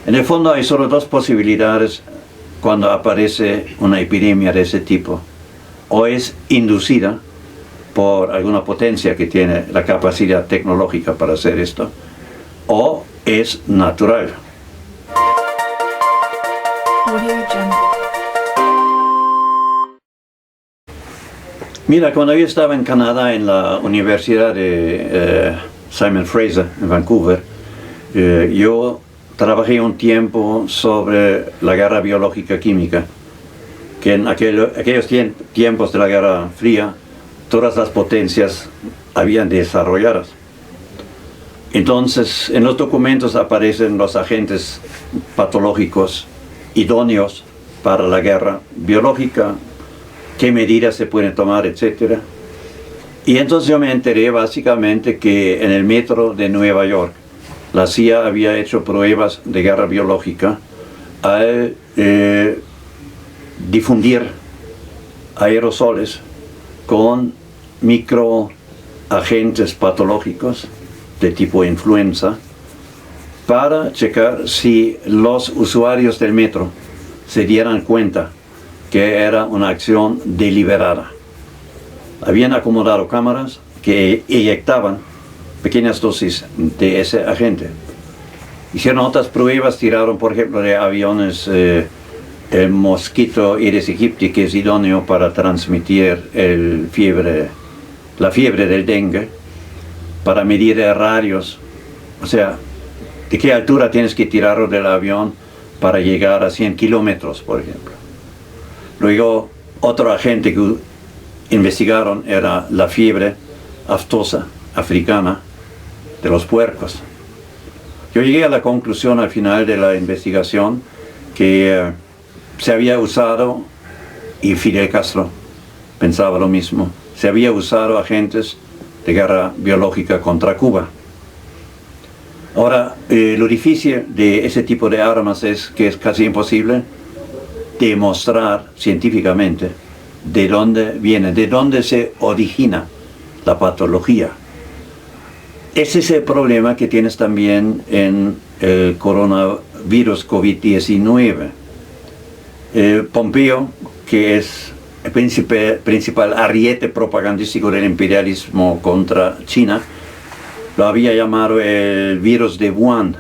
En el fondo hay solo dos posibilidades cuando aparece una epidemia de ese tipo. O es inducida por alguna potencia que tiene la capacidad tecnológica para hacer esto, o es natural. Mira, cuando yo estaba en Canadá en la Universidad de Simon Fraser en Vancouver, yo trabajé un tiempo sobre la guerra biológica química, que en aquellos tiempos de la Guerra Fría todas las potencias habían desarrolladas. Entonces, en los documentos aparecen los agentes patológicos idóneos para la guerra biológica, qué medidas se pueden tomar, etc. Y entonces yo me enteré básicamente que en el metro de Nueva York, la CIA había hecho pruebas de guerra biológica al difundir aerosoles con microagentes patológicos de tipo influenza para checar si los usuarios del metro se dieran cuenta que era una acción deliberada. Habían acomodado cámaras que eyectaban pequeñas dosis de ese agente. Hicieron otras pruebas, tiraron por ejemplo de aviones el mosquito Aedes aegypti, que es idóneo para transmitir la fiebre del dengue, para medir radios, o sea, de qué altura tienes que tirarlo del avión para llegar a 100 kilómetros, por ejemplo. Luego, otro agente que investigaron era la fiebre aftosa africana de los puercos. Yo llegué a la conclusión al final de la investigación que se había usado, y Fidel Castro pensaba lo mismo, se había usado agentes de guerra biológica contra Cuba. Ahora, lo difícil de ese tipo de armas es que es casi imposible demostrar científicamente de dónde viene, de dónde se origina la patología. Ese es el problema que tienes también en el coronavirus COVID-19. Pompeo, que es el principal ariete propagandístico del imperialismo contra China, lo había llamado el virus de Wuhan,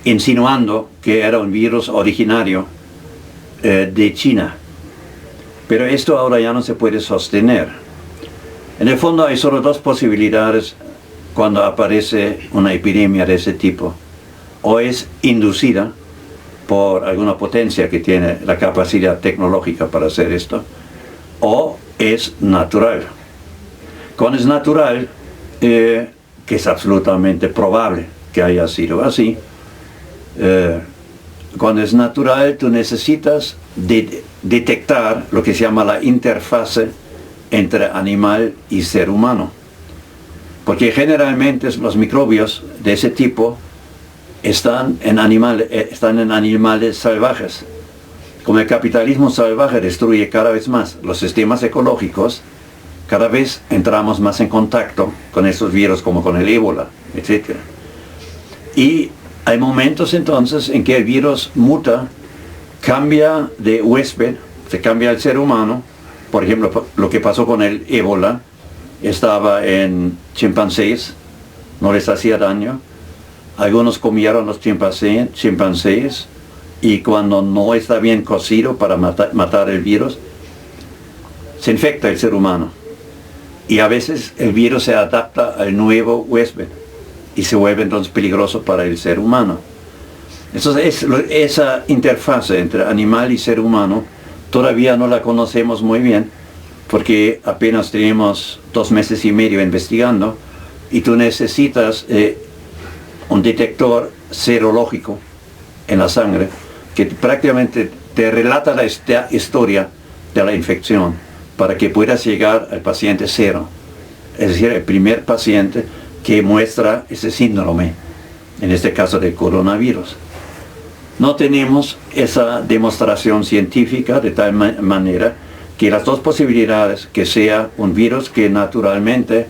insinuando que era un virus originario de China. Pero esto ahora ya no se puede sostener. En el fondo hay solo dos posibilidades cuando aparece una epidemia de ese tipo. O es inducida por alguna potencia que tiene la capacidad tecnológica para hacer esto, o es natural. Cuando es natural, que es absolutamente probable que haya sido así, cuando es natural tú necesitas detectar lo que se llama la interfase entre animal y ser humano, porque generalmente los microbios de ese tipo están en animales salvajes. Como el capitalismo salvaje destruye cada vez más los sistemas ecológicos, cada vez entramos más en contacto con esos virus como con el ébola, etc. Y hay momentos entonces en que el virus muta, cambia de huésped, se cambia al ser humano. Por ejemplo, lo que pasó con el ébola, estaba en chimpancés, no les hacía daño. Algunos comieron los chimpancés y cuando no está bien cocido para matar el virus, se infecta el ser humano. Y a veces el virus se adapta al nuevo huésped y se vuelve entonces peligroso para el ser humano. Entonces esa interfase entre animal y ser humano todavía no la conocemos muy bien, porque apenas tenemos 2 meses y medio investigando, y tú necesitas un detector serológico en la sangre que prácticamente te relata la historia de la infección para que puedas llegar al paciente cero, es decir, el primer paciente que muestra ese síndrome, en este caso del coronavirus. No tenemos esa demostración científica de tal manera que las dos posibilidades, que sea un virus que naturalmente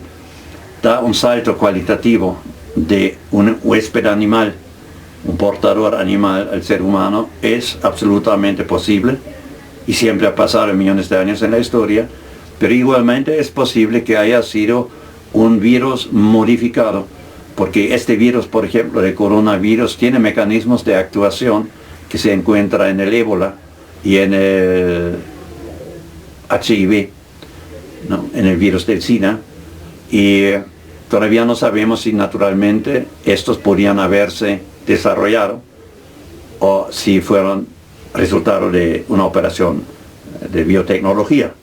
da un salto cualitativo de un huésped animal un portador animal al ser humano es absolutamente posible y siempre ha pasado millones de años en la historia, pero igualmente es posible que haya sido un virus modificado, porque este virus, por ejemplo, el coronavirus, tiene mecanismos de actuación que se encuentra en el ébola y en el HIV, ¿no? En el virus del SIDA, y todavía no sabemos si naturalmente estos podrían haberse desarrollado o si fueron resultado de una operación de biotecnología.